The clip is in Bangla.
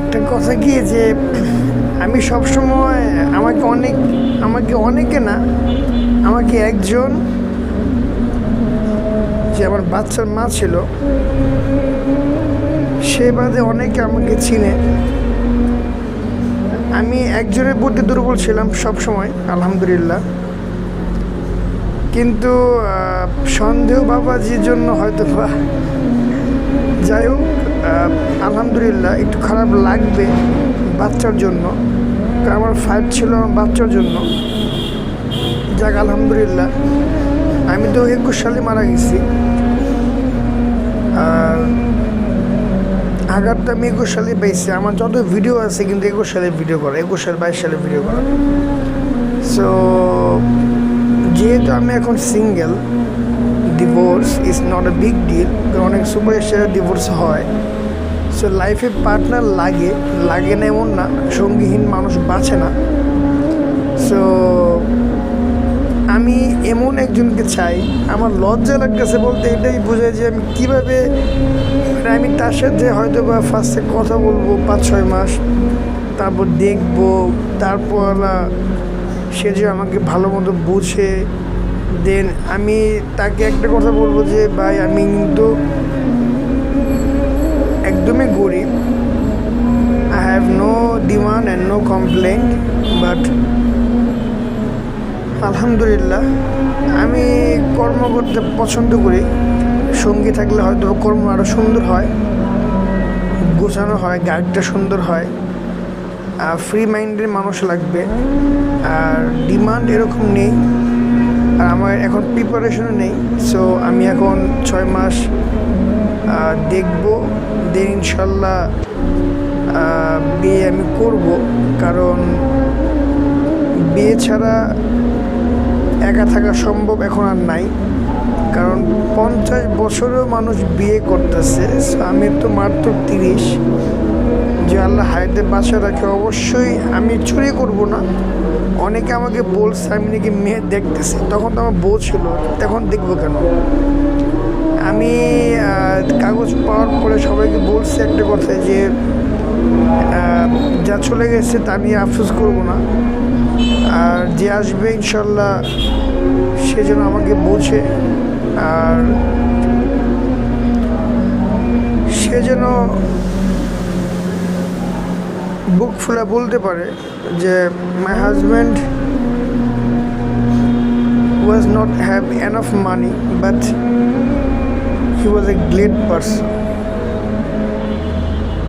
একটা কথা কি যে আমি সবসময় আমাকে অনেকে না, আমাকে একজন যে আমার বাচ্চার মা ছিল সে বাদে অনেকে আমাকে চিনে। আমি একজনের প্রতি দুর্বল ছিলাম সব সময়, আলহামদুলিল্লাহ। কিন্তু সন্দেহ বাবাজির জন্য হয়তো বা, যাই হোক, আলহামদুলিল্লাহ একটু খারাপ লাগবে বাচ্চার জন্য, কারণ আমার ফাইট ছিল আমার বাচ্চার জন্য। যাক আলহামদুলিল্লাহ, আমি তো 21 সালে মারা গেছি। আর আঘাতটা আমি 21 সালে পেয়েছি। আমার যত ভিডিও আছে কিন্তু 21 সালে ভিডিও করা, 21 সাল 22 সালে ভিডিও করা। সো যেহেতু আমি এখন single, divorce is not a big deal. অনেক সুপারস্টারের ডিভোর্স হয়। সো লাইফে পার্টনার লাগে না এমন না, সঙ্গীহীন মানুষ বাঁচে না। সো আমি এমন একজনকে চাই। আমার লজ্জা লাগতেছে বলতে, এটাই বোঝায় যে আমি কীভাবে, আমি তার সাথে হয়তো বা ফার্স্টে কথা বলবো 5-6 মাস, তারপর দেখবো, তারপর সে যে আমাকে ভালো মতো বুঝে, দেন আমি তাকে একটা কথা বলবো যে ভাই আমি কিন্তু একদমই গরিব, I have no demand and no complain, but আলহামদুলিল্লাহ আমি কর্ম করতে পছন্দ করি। সঙ্গী থাকলে হয়তো কর্ম আরও সুন্দর হয়, গোছানো হয়, গাইডটা সুন্দর হয়। ফ্রি মাইন্ডের মানুষ লাগবে। আর ডিমান্ড এরকম নেই, আর আমার এখন প্রিপারেশনও নেই। সো আমি এখন 6 মাস দেখব, দেন ইনশাল্লাহ বিয়ে আমি করব। কারণ বিয়ে ছাড়া একা থাকা সম্ভব এখন আর নাই। কারণ 50 বছরেও মানুষ বিয়ে করতেছে, আমি তো মাত্র 30। যে আল্লাহ হায়াতে বাঁচা রাখে, অবশ্যই আমি চুরি করব না। অনেকে আমাকে বলছে আমি নাকি মেয়ে দেখতেছি, তখন তো আমার বউ ছিল, তখন দেখবো কেন? আমি কাগজ পাওয়ার পরে সবাইকে বলছি একটা কথা, যে যা চলে গেছে তা নিয়ে আফসোস করবো না। আর যে আসবে ইনশাল্লাহ সে যেন আমাকে বোঝে, আর সে যেন বুক ফুলে বলতে পারে যে my husband was not have enough money, but he was a great person.